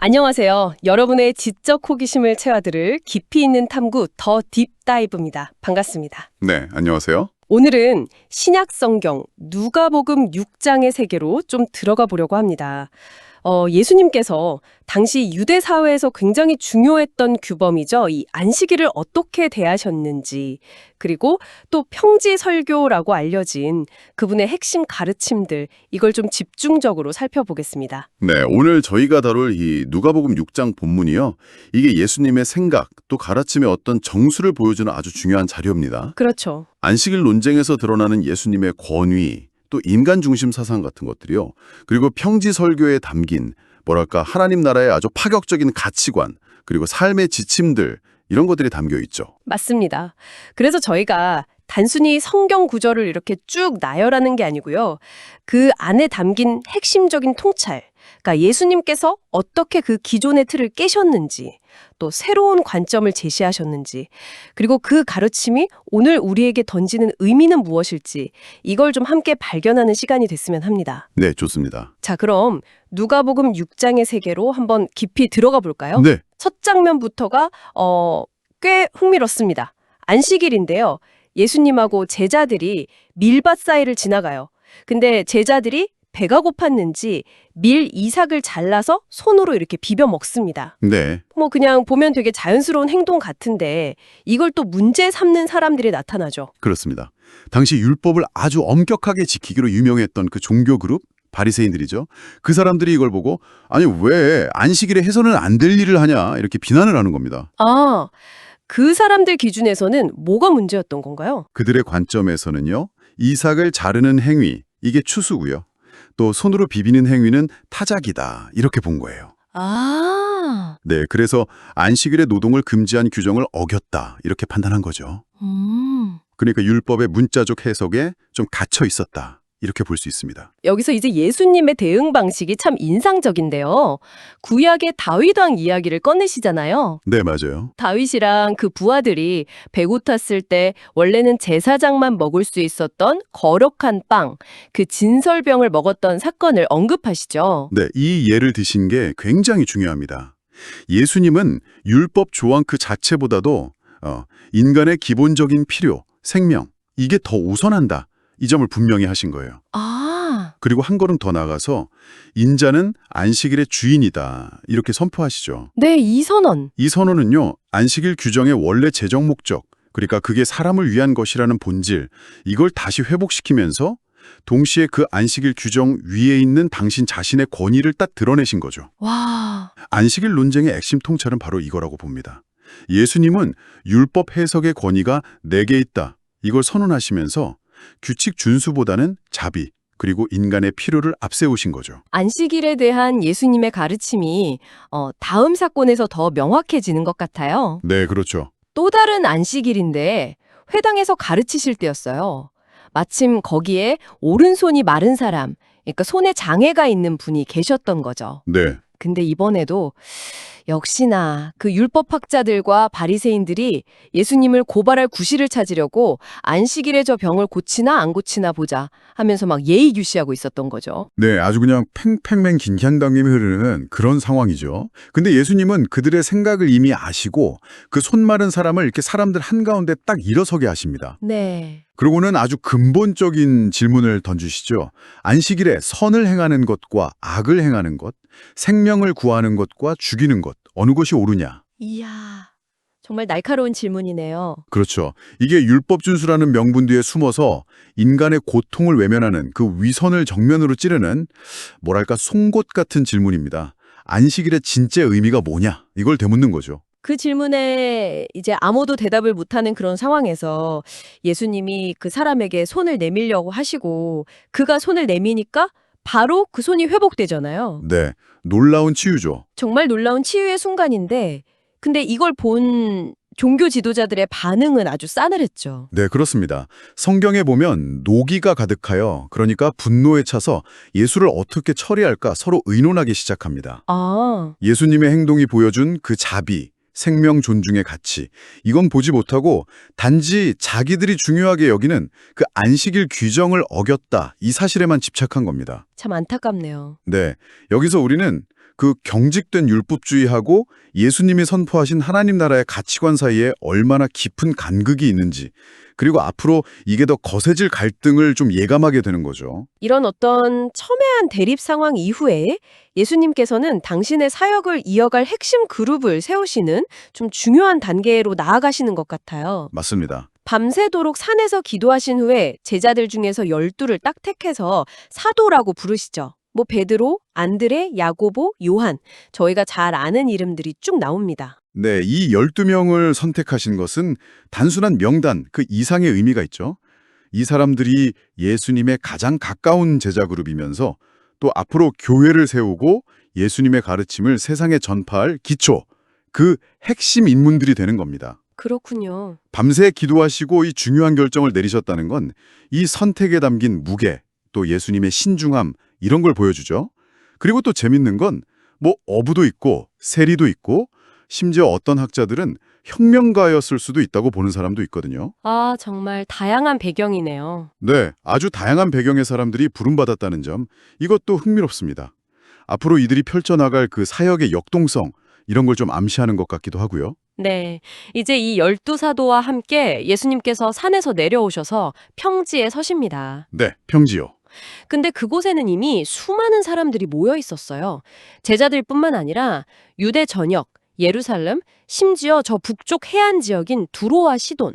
안녕하세요. 여러분의 지적 호기심을 채워드릴 깊이 있는 탐구 더 딥다이브입니다. 반갑습니다. 네, 안녕하세요. 오늘은 신약 성경 누가복음 6장의 세계로 좀 들어가 보려고 합니다. 예수님께서 당시 유대 사회에서 굉장히 중요했던 규범이죠. 이 안식일을 어떻게 대하셨는지, 그리고 또 평지 설교라고 알려진 그분의 핵심 가르침들, 이걸 좀 집중적으로 살펴보겠습니다. 네, 오늘 저희가 다룰 이 누가복음 6장 본문이요. 이게 예수님의 생각, 또 가르침의 어떤 정수를 보여주는 아주 중요한 자료입니다. 그렇죠. 안식일 논쟁에서 드러나는 예수님의 권위, 또 인간 중심 사상 같은 것들이요. 그리고 평지 설교에 담긴 뭐랄까 하나님 나라의 아주 파격적인 가치관, 그리고 삶의 지침들 이런 것들이 담겨 있죠. 맞습니다. 그래서 저희가 단순히 성경 구절을 이렇게 쭉 나열하는 게 아니고요. 그 안에 담긴 핵심적인 통찰, 그러니까 예수님께서 어떻게 그 기존의 틀을 깨셨는지, 또 새로운 관점을 제시하셨는지, 그리고 그 가르침이 오늘 우리에게 던지는 의미는 무엇일지, 이걸 좀 함께 발견하는 시간이 됐으면 합니다. 네, 좋습니다. 자, 그럼 누가복음 6장의 세계로 한번 깊이 들어가 볼까요? 네, 첫 장면부터가 꽤 흥미롭습니다. 안식일인데요. 예수님하고 제자들이 밀밭 사이를 지나가요. 근데 제자들이 배가 고팠는지 밀 이삭을 잘라서 손으로 이렇게 비벼 먹습니다. 네, 그냥 보면 되게 자연스러운 행동 같은데 이걸 또 문제 삼는 사람들이 나타나죠. 그렇습니다. 당시 율법을 아주 엄격하게 지키기로 유명했던 그 종교 그룹, 바리새인들이죠. 그 사람들이 이걸 보고 아니 왜 안식일에 해서는 안 될 일을 하냐 이렇게 비난을 하는 겁니다. 아, 그 사람들 기준에서는 뭐가 문제였던 건가요? 그들의 관점에서는요. 이삭을 자르는 행위, 이게 추수고요. 또 손으로 비비는 행위는 타작이다. 이렇게 본 거예요. 아, 네, 그래서 안식일의 노동을 금지한 규정을 어겼다. 이렇게 판단한 거죠. 그러니까 율법의 문자적 해석에 좀 갇혀 있었다. 이렇게 볼 수 있습니다. 여기서 이제 예수님의 대응 방식이 참 인상적인데요. 구약의 다윗 왕 이야기를 꺼내시잖아요. 네, 맞아요. 다윗이랑 그 부하들이 배고 탔을 때 원래는 제사장만 먹을 수 있었던 거룩한 빵, 그 진설병을 먹었던 사건을 언급하시죠. 네, 이 예를 드신 게 굉장히 중요합니다. 예수님은 율법 조항 그 자체보다도 인간의 기본적인 필요, 생명, 이게 더 우선한다. 이 점을 분명히 하신 거예요. 아, 그리고 한 걸음 더 나가서 인자는 안식일의 주인이다. 이렇게 선포하시죠. 네, 이 선언. 이 선언은요. 안식일 규정의 원래 제정 목적, 그러니까 그게 사람을 위한 것이라는 본질, 이걸 다시 회복시키면서 동시에 그 안식일 규정 위에 있는 당신 자신의 권위를 딱 드러내신 거죠. 와, 안식일 논쟁의 핵심 통찰은 바로 이거라고 봅니다. 예수님은 율법 해석의 권위가 내게 있다. 이걸 선언하시면서 규칙 준수보다는 자비, 그리고 인간의 필요를 앞세우신 거죠. 안식일에 대한 예수님의 가르침이 다음 사건에서 더 명확해지는 것 같아요. 네, 그렇죠. 또 다른 안식일인데 회당에서 가르치실 때였어요. 마침 거기에 오른손이 마른 사람, 그러니까 손에 장애가 있는 분이 계셨던 거죠. 네, 근데 이번에도 역시나 그 율법학자들과 바리새인들이 예수님을 고발할 구실을 찾으려고 안식일에 저 병을 고치나 안 고치나 보자 하면서 막 예의규시하고 있었던 거죠. 네, 아주 그냥 팽팽맹 긴장감이 흐르는 그런 상황이죠. 근데 예수님은 그들의 생각을 이미 아시고 그 손 마른 사람을 이렇게 사람들 한가운데 딱 일어서게 하십니다. 네. 그러고는 아주 근본적인 질문을 던지시죠. 안식일에 선을 행하는 것과 악을 행하는 것, 생명을 구하는 것과 죽이는 것, 어느 것이 옳으냐? 이야, 정말 날카로운 질문이네요. 그렇죠. 이게 율법 준수라는 명분 뒤에 숨어서 인간의 고통을 외면하는 그 위선을 정면으로 찌르는 뭐랄까 송곳 같은 질문입니다. 안식일의 진짜 의미가 뭐냐? 이걸 되묻는 거죠. 그 질문에 이제 아무도 대답을 못하는 그런 상황에서 예수님이 그 사람에게 손을 내밀려고 하시고 그가 손을 내미니까 바로 그 손이 회복되잖아요. 네, 놀라운 치유죠. 정말 놀라운 치유의 순간인데 근데 이걸 본 종교 지도자들의 반응은 아주 싸늘했죠. 네, 그렇습니다. 성경에 보면 노기가 가득하여 그러니까 분노에 차서 예수를 어떻게 처리할까 서로 의논하기 시작합니다. 아, 예수님의 행동이 보여준 그 자비, 생명 존중의 가치, 이건 보지 못하고 단지 자기들이 중요하게 여기는 그 안식일 규정을 어겼다, 이 사실에만 집착한 겁니다. 참 안타깝네요. 네, 여기서 우리는 그 경직된 율법주의하고 예수님이 선포하신 하나님 나라의 가치관 사이에 얼마나 깊은 간극이 있는지, 그리고 앞으로 이게 더 거세질 갈등을 좀 예감하게 되는 거죠. 이런 어떤 첨예한 대립 상황 이후에 예수님께서는 당신의 사역을 이어갈 핵심 그룹을 세우시는 좀 중요한 단계로 나아가시는 것 같아요. 맞습니다. 밤새도록 산에서 기도하신 후에 제자들 중에서 12를 딱 택해서 사도라고 부르시죠. 뭐 베드로, 안드레, 야고보, 요한, 저희가 잘 아는 이름들이 쭉 나옵니다. 네, 이 12명을 선택하신 것은 단순한 명단, 그 이상의 의미가 있죠. 이 사람들이 예수님의 가장 가까운 제자 그룹이면서 또 앞으로 교회를 세우고 예수님의 가르침을 세상에 전파할 기초, 그 핵심 인물들이 되는 겁니다. 그렇군요. 밤새 기도하시고 이 중요한 결정을 내리셨다는 건 이 선택에 담긴 무게, 또 예수님의 신중함, 이런 걸 보여주죠. 그리고 또 재밌는 건 뭐 어부도 있고 세리도 있고 심지어 어떤 학자들은 혁명가였을 수도 있다고 보는 사람도 있거든요. 아, 정말 다양한 배경이네요. 네, 아주 다양한 배경의 사람들이 부름받았다는 점, 이것도 흥미롭습니다. 앞으로 이들이 펼쳐나갈 그 사역의 역동성, 이런 걸 좀 암시하는 것 같기도 하고요. 네, 이제 이 12사도와 함께 예수님께서 산에서 내려오셔서 평지에 서십니다. 네, 평지요. 근데 그곳에는 이미 수많은 사람들이 모여 있었어요. 제자들뿐만 아니라 유대 전역, 예루살렘, 심지어 저 북쪽 해안 지역인 두로와 시돈,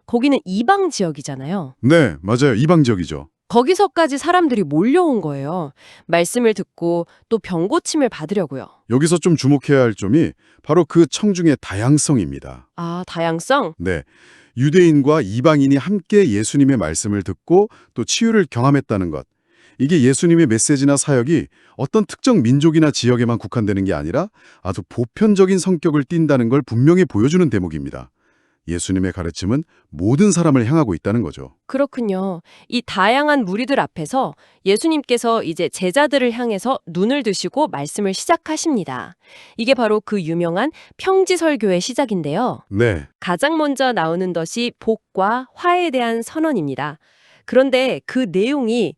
거기는 이방 지역이잖아요. 네, 맞아요. 이방적이죠. 거기서까지 사람들이 몰려온 거예요. 말씀을 듣고 또 병고침을 받으려고요. 여기서 좀 주목해야 할 점이 바로 그 청중의 다양성입니다. 아, 다양성? 네, 유대인과 이방인이 함께 예수님의 말씀을 듣고 또 치유를 경험했다는 것. 이게 예수님의 메시지나 사역이 어떤 특정 민족이나 지역에만 국한되는 게 아니라 아주 보편적인 성격을 띈다는 걸 분명히 보여주는 대목입니다. 예수님의 가르침은 모든 사람을 향하고 있다는 거죠. 그렇군요. 이 다양한 무리들 앞에서 예수님께서 이제 제자들을 향해서 눈을 드시고 말씀을 시작하십니다. 이게 바로 그 유명한 평지설교의 시작인데요. 네, 가장 먼저 나오는 것이 복과 화에 대한 선언입니다. 그런데 그 내용이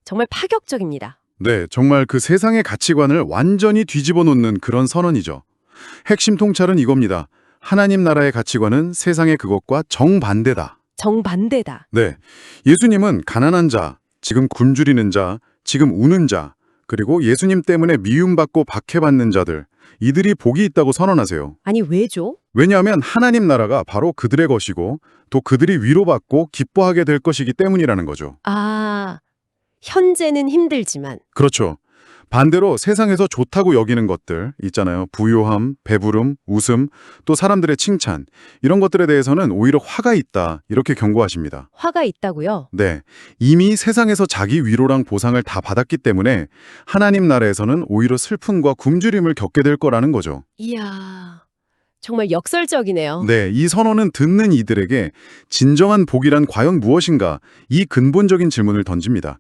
정말 파격적입니다. 네, 정말 그 세상의 가치관을 완전히 뒤집어 놓는 그런 선언이죠. 핵심 통찰은 이겁니다. 하나님 나라의 가치관은 세상의 그것과 정반대다. 정반대다. 네, 예수님은 가난한 자, 지금 굶주리는 자, 지금 우는 자, 그리고 예수님 때문에 미움받고 박해받는 자들, 이들이 복이 있다고 선언하세요. 아니, 왜죠? 왜냐하면 하나님 나라가 바로 그들의 것이고 또 그들이 위로받고 기뻐하게 될 것이기 때문이라는 거죠. 아, 현재는 힘들지만. 그렇죠. 반대로 세상에서 좋다고 여기는 것들 있잖아요. 부요함, 배부름, 웃음, 또 사람들의 칭찬, 이런 것들에 대해서는 오히려 화가 있다, 이렇게 경고하십니다. 화가 있다고요? 네, 이미 세상에서 자기 위로랑 보상을 다 받았기 때문에 하나님 나라에서는 오히려 슬픔과 굶주림을 겪게 될 거라는 거죠. 이야, 정말 역설적이네요. 네, 이 선언은 듣는 이들에게 진정한 복이란 과연 무엇인가, 이 근본적인 질문을 던집니다.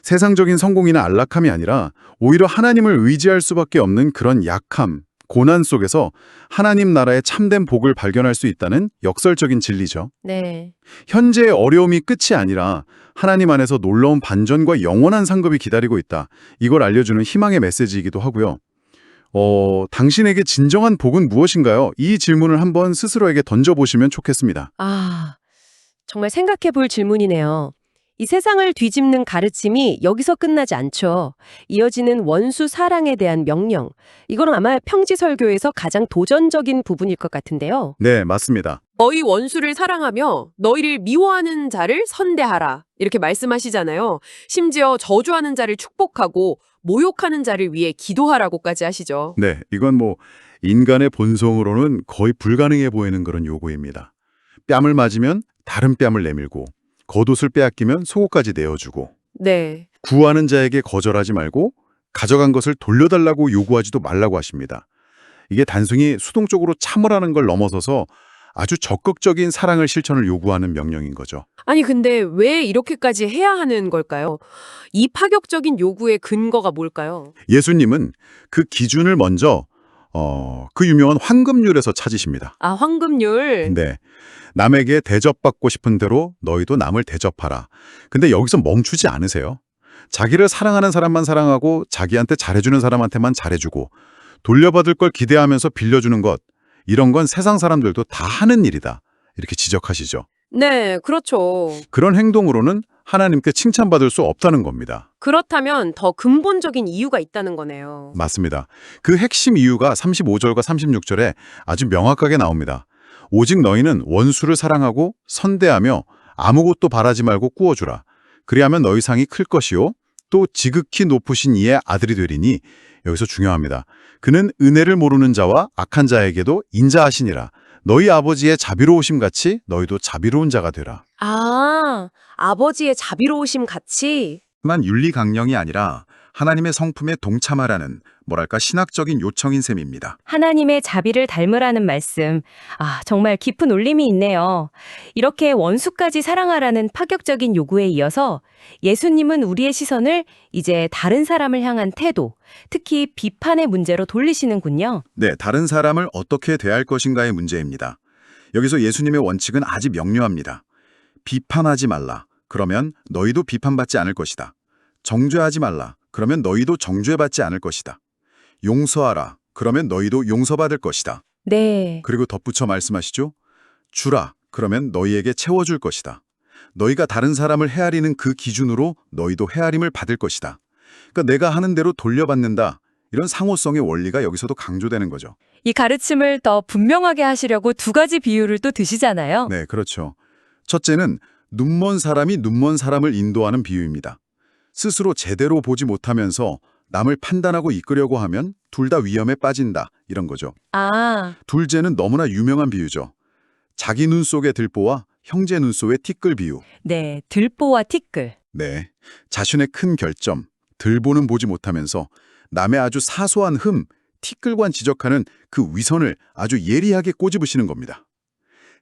세상적인 성공이나 안락함이 아니라 오히려 하나님을 의지할 수밖에 없는 그런 약함, 고난 속에서 하나님 나라의 참된 복을 발견할 수 있다는 역설적인 진리죠. 네. 현재의 어려움이 끝이 아니라 하나님 안에서 놀라운 반전과 영원한 상급이 기다리고 있다. 이걸 알려주는 희망의 메시지이기도 하고요. 당신에게 진정한 복은 무엇인가요? 이 질문을 한번 스스로에게 던져보시면 좋겠습니다. 아, 정말 생각해 볼 질문이네요. 이 세상을 뒤집는 가르침이 여기서 끝나지 않죠. 이어지는 원수 사랑에 대한 명령. 이건 아마 평지설교에서 가장 도전적인 부분일 것 같은데요. 네, 맞습니다. 너희 원수를 사랑하며 너희를 미워하는 자를 선대하라. 이렇게 말씀하시잖아요. 심지어 저주하는 자를 축복하고 모욕하는 자를 위해 기도하라고까지 하시죠. 네, 이건 뭐 인간의 본성으로는 거의 불가능해 보이는 그런 요구입니다. 뺨을 맞으면 다른 뺨을 내밀고 겉옷을 빼앗기면 속옷까지 내어주고 네. 구하는 자에게 거절하지 말고 가져간 것을 돌려달라고 요구하지도 말라고 하십니다. 이게 단순히 수동적으로 참으라는 걸 넘어서서 아주 적극적인 사랑을 실천을 요구하는 명령인 거죠. 아니 근데 왜 이렇게까지 해야 하는 걸까요? 이 파격적인 요구의 근거가 뭘까요? 예수님은 그 기준을 먼저 그 유명한 황금률에서 찾으십니다. 아, 황금률. 네. 남에게 대접받고 싶은 대로 너희도 남을 대접하라. 근데 여기서 멈추지 않으세요. 자기를 사랑하는 사람만 사랑하고 자기한테 잘해주는 사람한테만 잘해주고 돌려받을 걸 기대하면서 빌려주는 것, 이런 건 세상 사람들도 다 하는 일이다. 이렇게 지적하시죠. 네, 그렇죠. 그런 행동으로는 하나님께 칭찬받을 수 없다는 겁니다. 그렇다면 더 근본적인 이유가 있다는 거네요. 맞습니다. 그 핵심 이유가 35절과 36절에 아주 명확하게 나옵니다. 오직 너희는 원수를 사랑하고 선대하며 아무것도 바라지 말고 꾸어주라. 그리하면 너희 상이 클 것이요 또 지극히 높으신 이의 아들이 되리니, 여기서 중요합니다. 그는 은혜를 모르는 자와 악한 자에게도 인자하시니라. 너희 아버지의 자비로우심 같이 너희도 자비로운 자가 되라. 아, 아버지의 자비로우심 같이? 만 윤리 강령이 아니라 하나님의 성품에 동참하라는 뭐랄까 신학적인 요청인 셈입니다. 하나님의 자비를 닮으라는 말씀. 정말 깊은 울림이 있네요. 이렇게 원수까지 사랑하라는 파격적인 요구에 이어서 예수님은 우리의 시선을 이제 다른 사람을 향한 태도, 특히 비판의 문제로 돌리시는군요. 네, 다른 사람을 어떻게 대할 것인가의 문제입니다. 여기서 예수님의 원칙은 아주 명료합니다. 비판하지 말라. 그러면 너희도 비판받지 않을 것이다. 정죄하지 말라. 그러면 너희도 정죄받지 않을 것이다. 용서하라. 그러면 너희도 용서받을 것이다. 네. 그리고 덧붙여 말씀하시죠. 주라. 그러면 너희에게 채워줄 것이다. 너희가 다른 사람을 헤아리는 그 기준으로 너희도 헤아림을 받을 것이다. 그러니까 내가 하는 대로 돌려받는다. 이런 상호성의 원리가 여기서도 강조되는 거죠. 이 가르침을 더 분명하게 하시려고 두 가지 비유를 또 드시잖아요. 네, 그렇죠. 첫째는 눈먼 사람이 눈먼 사람을 인도하는 비유입니다. 스스로 제대로 보지 못하면서 남을 판단하고 이끄려고 하면 둘 다 위험에 빠진다, 이런 거죠. 둘째는 너무나 유명한 비유죠. 자기 눈 속의 들보와 형제 눈 속의 티끌 비유. 네, 들보와 티끌. 네, 자신의 큰 결점, 들보는 보지 못하면서 남의 아주 사소한 흠, 티끌관 지적하는 그 위선을 아주 예리하게 꼬집으시는 겁니다.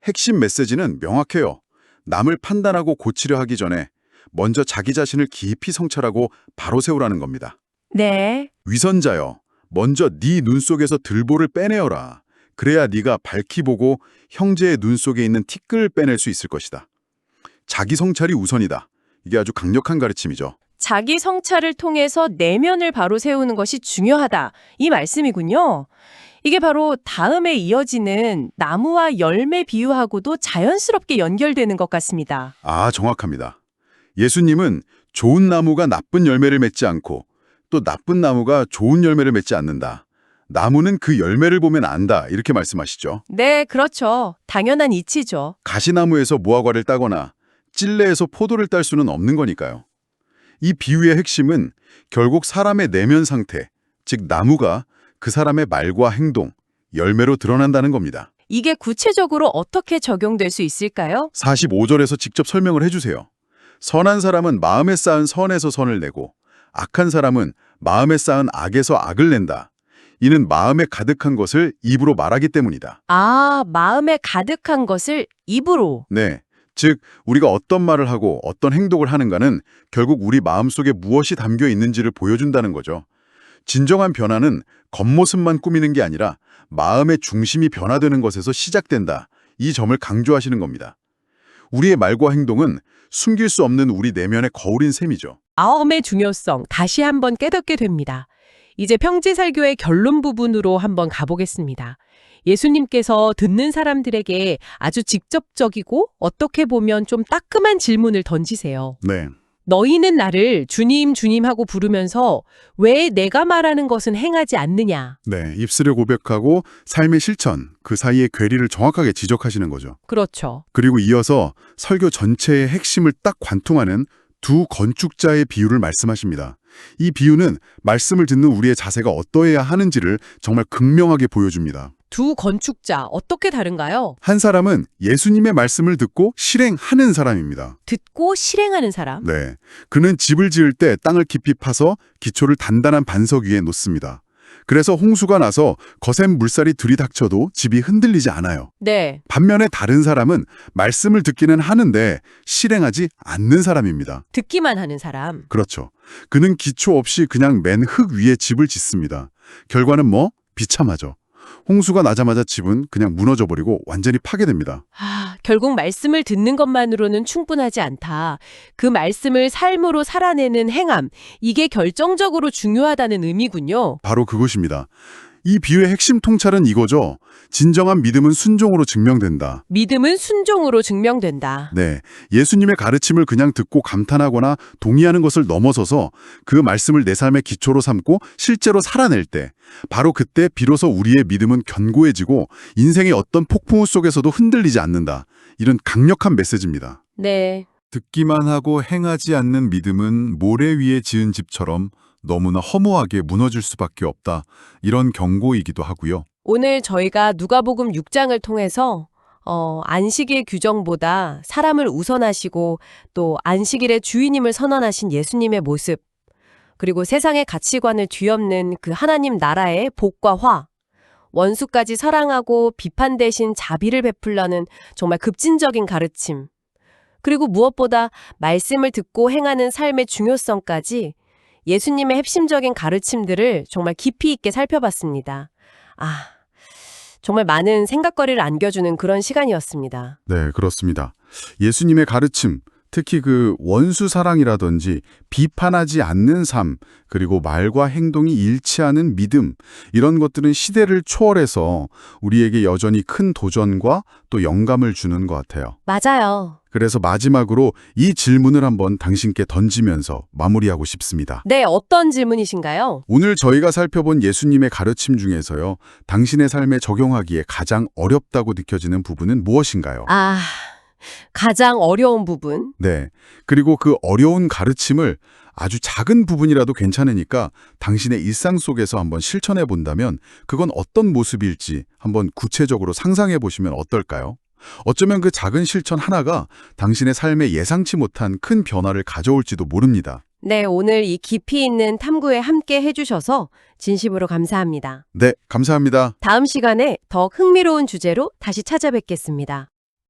핵심 메시지는 명확해요. 남을 판단하고 고치려 하기 전에 먼저 자기 자신을 깊이 성찰하고 바로 세우라는 겁니다. 네. 위선자여, 먼저 네 눈 속에서 들보를 빼내어라. 그래야 네가 밝히 보고 형제의 눈 속에 있는 티끌을 빼낼 수 있을 것이다. 자기 성찰이 우선이다. 이게 아주 강력한 가르침이죠. 자기 성찰을 통해서 내면을 바로 세우는 것이 중요하다. 이 말씀이군요. 이게 바로 다음에 이어지는 나무와 열매 비유하고도 자연스럽게 연결되는 것 같습니다. 아, 정확합니다. 예수님은 좋은 나무가 나쁜 열매를 맺지 않고 또 나쁜 나무가 좋은 열매를 맺지 않는다. 나무는 그 열매를 보면 안다. 이렇게 말씀하시죠. 네, 그렇죠. 당연한 이치죠. 가시나무에서 무화과를 따거나 찔레에서 포도를 딸 수는 없는 거니까요. 이 비유의 핵심은 결국 사람의 내면 상태, 즉 나무가 그 사람의 말과 행동, 열매로 드러난다는 겁니다. 이게 구체적으로 어떻게 적용될 수 있을까요? 45절에서 직접 설명을 해주세요. 선한 사람은 마음에 쌓은 선에서 선을 내고 악한 사람은 마음에 쌓은 악에서 악을 낸다. 이는 마음에 가득한 것을 입으로 말하기 때문이다. 아, 마음에 가득한 것을 입으로. 네, 즉 우리가 어떤 말을 하고 어떤 행동을 하는가는 결국 우리 마음속에 무엇이 담겨 있는지를 보여준다는 거죠. 진정한 변화는 겉모습만 꾸미는 게 아니라 마음의 중심이 변화되는 것에서 시작된다. 이 점을 강조하시는 겁니다. 우리의 말과 행동은 숨길 수 없는 우리 내면의 거울인 셈이죠. 마음의 중요성 다시 한번 깨닫게 됩니다. 이제 평지설교의 결론 부분으로 한번 가보겠습니다. 예수님께서 듣는 사람들에게 아주 직접적이고 어떻게 보면 좀 따끔한 질문을 던지세요. 네, 너희는 나를 주님, 주님 하고 부르면서 왜 내가 말하는 것은 행하지 않느냐? 네, 입술에 고백하고 삶의 실천, 그 사이의 괴리를 정확하게 지적하시는 거죠. 그렇죠. 그리고 이어서 설교 전체의 핵심을 딱 관통하는 두 건축자의 비유를 말씀하십니다. 이 비유는 말씀을 듣는 우리의 자세가 어떠해야 하는지를 정말 극명하게 보여줍니다. 두 건축자 어떻게 다른가요? 한 사람은 예수님의 말씀을 듣고 실행하는 사람입니다. 듣고 실행하는 사람. 네, 그는 집을 지을 때 땅을 깊이 파서 기초를 단단한 반석 위에 놓습니다. 그래서 홍수가 나서 거센 물살이 들이닥쳐도 집이 흔들리지 않아요. 네. 반면에 다른 사람은 말씀을 듣기는 하는데 실행하지 않는 사람입니다. 듣기만 하는 사람. 그렇죠. 그는 기초 없이 그냥 맨 흙 위에 집을 짓습니다. 결과는 뭐? 비참하죠. 홍수가 나자마자 집은 그냥 무너져버리고 완전히 파괴됩니다. 결국 말씀을 듣는 것만으로는 충분하지 않다. 그 말씀을 삶으로 살아내는 행함, 이게 결정적으로 중요하다는 의미군요. 바로 그것입니다. 이 비유의 핵심 통찰은 이거죠. 진정한 믿음은 순종으로 증명된다. 믿음은 순종으로 증명된다. 네, 예수님의 가르침을 그냥 듣고 감탄하거나 동의하는 것을 넘어서서 그 말씀을 내 삶의 기초로 삼고 실제로 살아낼 때, 바로 그때 비로소 우리의 믿음은 견고해지고 인생의 어떤 폭풍우 속에서도 흔들리지 않는다. 이런 강력한 메시지입니다. 네. 듣기만 하고 행하지 않는 믿음은 모래 위에 지은 집처럼 너무나 허무하게 무너질 수밖에 없다. 이런 경고이기도 하고요. 오늘 저희가 누가복음 6장을 통해서 안식일 규정보다 사람을 우선하시고 또 안식일의 주인임을 선언하신 예수님의 모습, 그리고 세상의 가치관을 뒤엎는 그 하나님 나라의 복과 화, 원수까지 사랑하고 비판 대신 자비를 베풀라는 정말 급진적인 가르침, 그리고 무엇보다 말씀을 듣고 행하는 삶의 중요성까지 예수님의 핵심적인 가르침들을 정말 깊이 있게 살펴봤습니다. 정말 많은 생각거리를 안겨주는 그런 시간이었습니다. 네, 그렇습니다. 예수님의 가르침, 특히 그 원수 사랑이라든지 비판하지 않는 삶, 그리고 말과 행동이 일치하는 믿음, 이런 것들은 시대를 초월해서 우리에게 여전히 큰 도전과 또 영감을 주는 것 같아요. 맞아요. 그래서 마지막으로 이 질문을 한번 당신께 던지면서 마무리하고 싶습니다. 네, 어떤 질문이신가요? 오늘 저희가 살펴본 예수님의 가르침 중에서요, 당신의 삶에 적용하기에 가장 어렵다고 느껴지는 부분은 무엇인가요? 가장 어려운 부분. 네. 그리고 그 어려운 가르침을 아주 작은 부분이라도 괜찮으니까 당신의 일상 속에서 한번 실천해 본다면 그건 어떤 모습일지 한번 구체적으로 상상해 보시면 어떨까요? 어쩌면 그 작은 실천 하나가 당신의 삶에 예상치 못한 큰 변화를 가져올지도 모릅니다. 네, 오늘 이 깊이 있는 탐구에 함께 해주셔서 진심으로 감사합니다. 네, 감사합니다. 다음 시간에 더 흥미로운 주제로 다시 찾아뵙겠습니다.